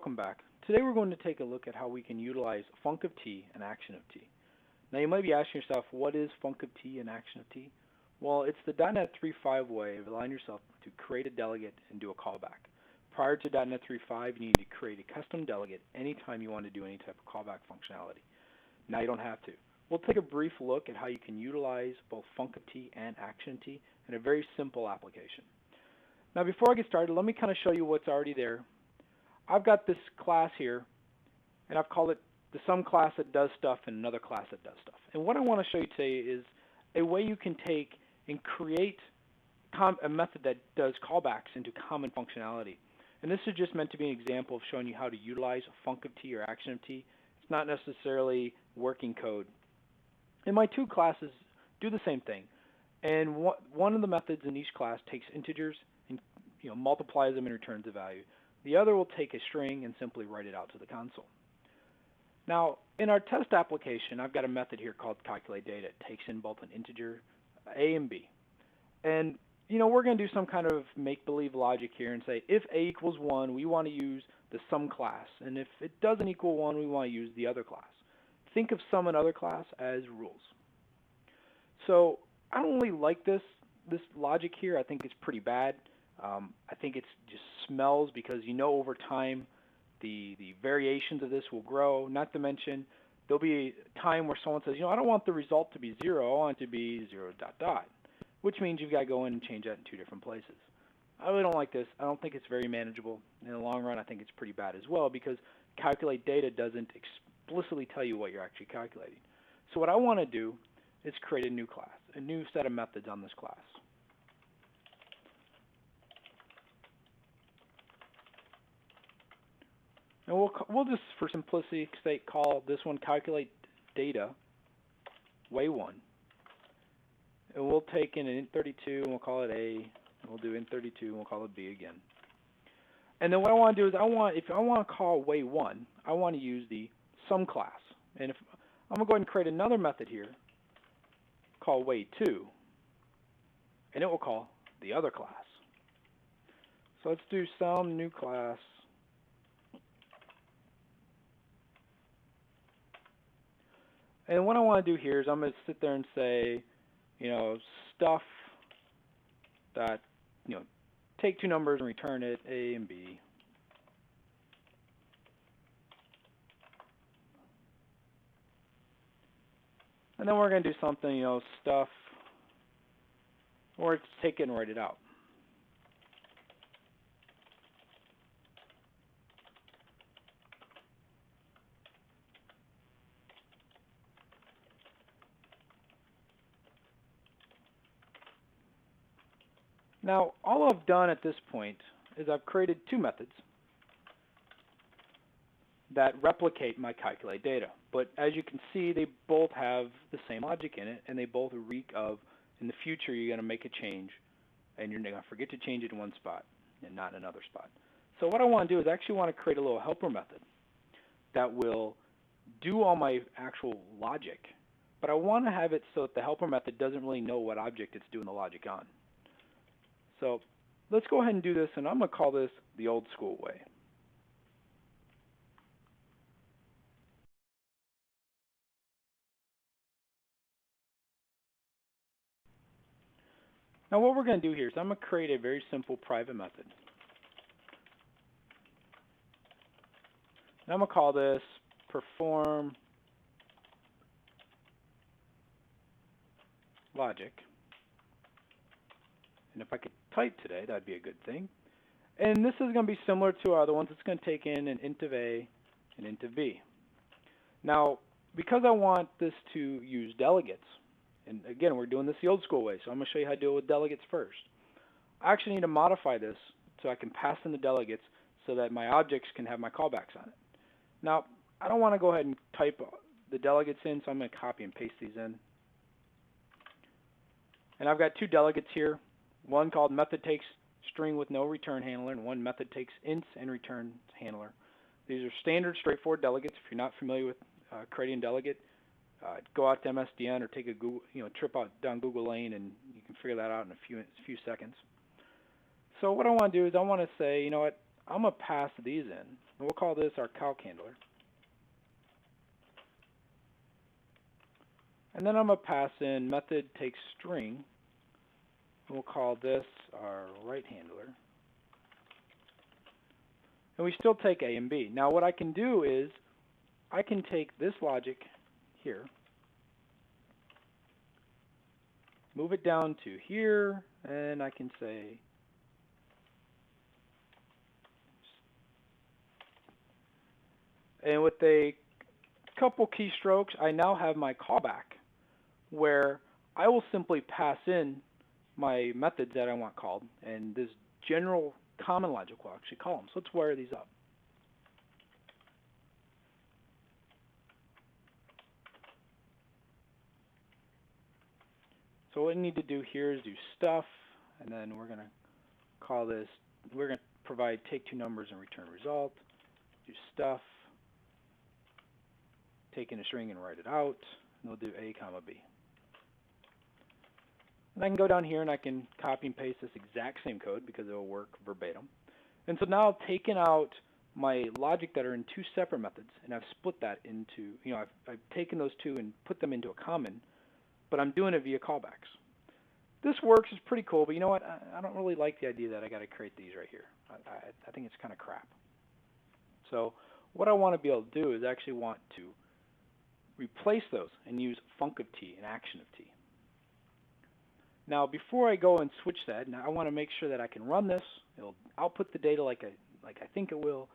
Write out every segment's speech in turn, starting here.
welcome back. Today we're going to take a look at how we can utilize FuncT and ActionT. Now you might be asking yourself, what is FuncT and ActionT? Well, it's the .NET 3.5 way of allowing yourself to create a delegate and do a callback. Prior to .NET 3.5, you need to create a custom delegate anytime you want to do any type of callback functionality. Now you don't have to. We'll take a brief look at how you can utilize both FuncT and ActionT in a very simple application. Now before I get started, let me kind of show you what's already there. I've got this class here, and I've called it the some class that does stuff and another class that does stuff. And what I want to show you today is a way you can take and create a method that does callbacks into common functionality. And this is just meant to be an example of showing you how to utilize FuncT or ActionT. It's not necessarily working code. And my two classes do the same thing. And one of the methods in each class takes integers and multiplies them and returns a value. The other will take a string and simply write it out to the console. Now, in our test application, I've got a method here called calculateData. It takes in both an integer, a and b. And, we're going to do some kind of make-believe logic here and say, if a equals 1, we want to use the sum class. And if it doesn't equal 1, we want to use the other class. Think of sum and other class as rules. So I don't really like this logic here. I think it's pretty bad. I think it just smells because over time the variations of this will grow. Not to mention there'll be a time where someone says, I don't want the result to be 0, I want it to be 0 ... which means you've got to go in and change that in two different places. I really don't like this. I don't think it's very manageable. In the long run, I think it's pretty bad as well because calculateData doesn't explicitly tell you what you're actually calculating. So what I want to do is create a new class, a new set of methods on this class. And we'll just, for simplicity's sake, call this one calculateData way1. And we'll take in an int32 and we'll call it A, and we'll do int32 and we'll call it B again. And then what I want to do is if I want to call way1, I want to use the sum class. And if I'm going to go ahead and create another method here called way2, and it will call the other class. So let's do some new class. And what I want to do here is I'm going to sit there and say, stuff that, take two numbers and return it, A and B. And then we're going to do something, stuff, or take it and write it out. Now, all I've done at this point is I've created two methods that replicate my calculateData. But as you can see, they both have the same logic in it, and they both reek of, in the future, you're going to make a change, and you're going to forget to change it in one spot and not in another spot. So what I want to do is actually want to create a little helper method that will do all my actual logic, but I want to have it so that the helper method doesn't really know what object it's doing the logic on. So let's go ahead and do this, and I'm going to call this the old school way. Now what we're going to do here is I'm going to create a very simple private method. And I'm going to call this perform logic. And if I could type today, that'd be a good thing. And this is going to be similar to our other ones. It's going to take in an int of A and int of B. Now, because I want this to use delegates, and again, we're doing this the old school way, so I'm going to show you how to deal with delegates first. I actually need to modify this so I can pass in the delegates so that my objects can have my callbacks on it. Now, I don't want to go ahead and type the delegates in, so I'm going to copy and paste these in. And I've got two delegates here. One called method takes string with no return handler, and one method takes ints and returns handler. These are standard, straightforward delegates. If you're not familiar with creating a delegate, go out to MSDN or take a Google, trip out down Google Lane, and you can figure that out in a few seconds. So what I want to do is I want to say, I'm going to pass these in. And we'll call this our calc handler. And then I'm going to pass in method takes string. And we'll call this our right handler. And we still take A and B. Now what I can do is I can take this logic here, move it down to here, and I can say and with a couple keystrokes, I now have my callback where I will simply pass in my methods that I want called, and this general common logic will actually call them. So let's wire these up. So what we need to do here is do stuff, and then we're going to call this, we're going to provide take two numbers and return result, do stuff, take in a string and write it out, and we'll do A comma B. And I can go down here and I can copy and paste this exact same code because it will work verbatim. And so now I've taken out my logic that are in two separate methods, and I've split that into, I've taken those two and put them into a common, but I'm doing it via callbacks. This works, is pretty cool, but you know what? I don't really like the idea that I got to create these right here. I think it's kind of crap. So what I want to be able to do is actually want to replace those and use Func and ActionT. Now, before I go and switch that, now I want to make sure that I can run this. It'll output the data like I think it will.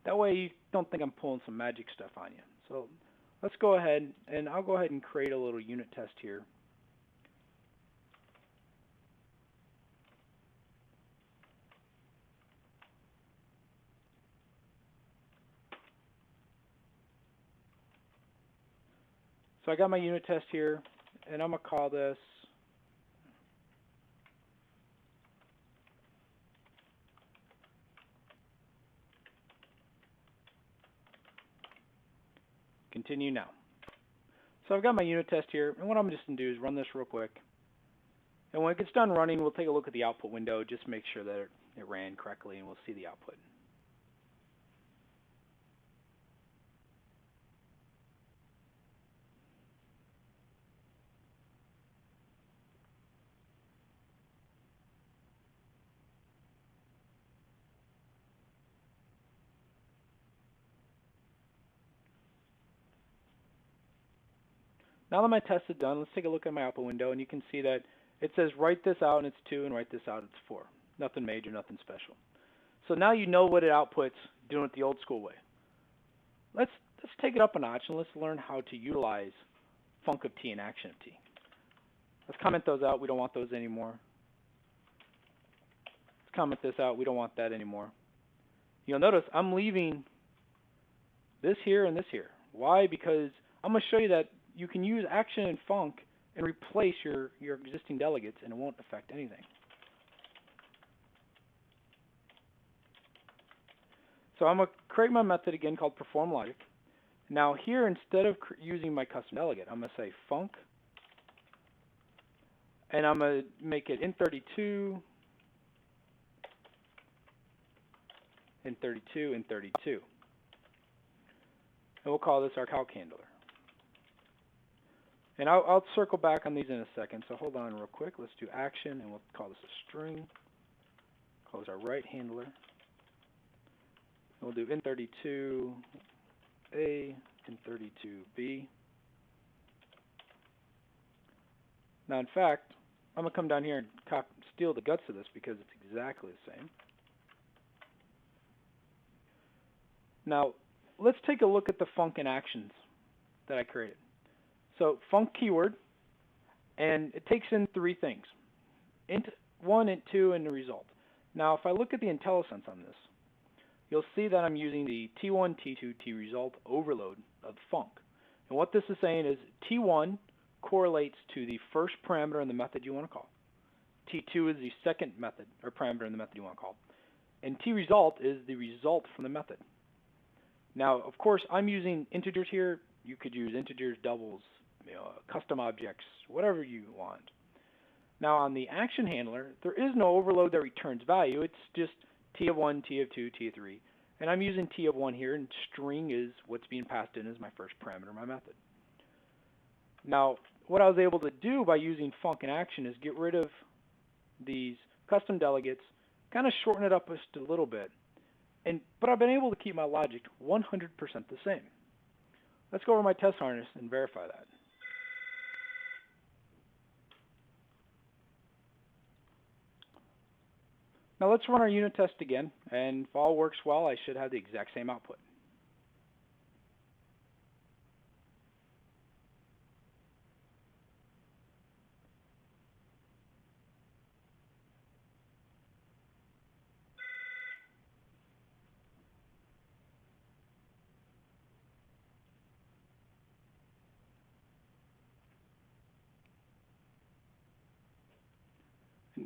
That way you don't think I'm pulling some magic stuff on you. So let's go ahead, and I'll go ahead and create a little unit test here. So I got my unit test here, and I'm going to call this continue now. So I've got my unit test here, and what I'm just going to do is run this real quick. And when it gets done running, we'll take a look at the output window, just make sure that it ran correctly, and we'll see the output. Now that my test is done, let's take a look at my output window, and you can see that it says write this out and it's 2, and write this out it's 4. Nothing major, nothing special. So now you know what it outputs doing it the old school way. Let's take it up a notch and let's learn how to utilize Func and ActionT. Let's comment those out. We don't want those anymore. Let's comment this out. We don't want that anymore. You'll notice I'm leaving this here and this here. Why? Because I'm going to show you that you can use Action and Func and replace your existing delegates, and it won't affect anything. So I'm going to create my method again called perform logic. Now here, instead of using my custom delegate, I'm going to say Func, and I'm going to make it int32, int32, int32. And we'll call this our calc handler. And I'll circle back on these in a second, so hold on real quick. Let's do action, and we'll call this a string. Call this our right handler. And we'll do int32A, int32B. Now, in fact, I'm going to come down here and steal the guts of this because it's exactly the same. Now, let's take a look at the Func and actions that I created. So Func keyword, and it takes in 3 things: int1, int2, and the result. Now, if I look at the IntelliSense on this, you'll see that I'm using the T1, T2, T result overload of Func. And what this is saying is T1 correlates to the first parameter in the method you want to call. T2 is the second method or parameter in the method you want to call. And T result is the result from the method. Now, of course, I'm using integers here. You could use integers, doubles, custom objects, whatever you want. Now on the action handler, there is no overload that returns value. It's just T of 1, T of 2, T of 3. And I'm using T of 1 here, and string is what's being passed in as my first parameter of my method. Now, what I was able to do by using Func and Action is get rid of these custom delegates, kind of shorten it up just a little bit, but I've been able to keep my logic 100% the same. Let's go over my test harness and verify that. Now let's run our unit test again, and if all works well, I should have the exact same output.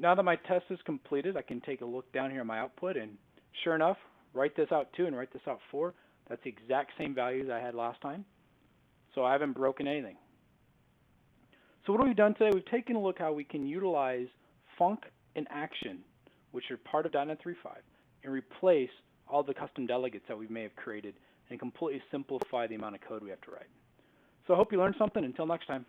Now that my test is completed, I can take a look down here at my output, and sure enough, write this out 2 and write this out 4. That's the exact same values I had last time. So I haven't broken anything. So what have we done today? We've taken a look how we can utilize Func and Action, which are part of .NET 3.5, and replace all the custom delegates that we may have created and completely simplify the amount of code we have to write. So I hope you learned something. Until next time.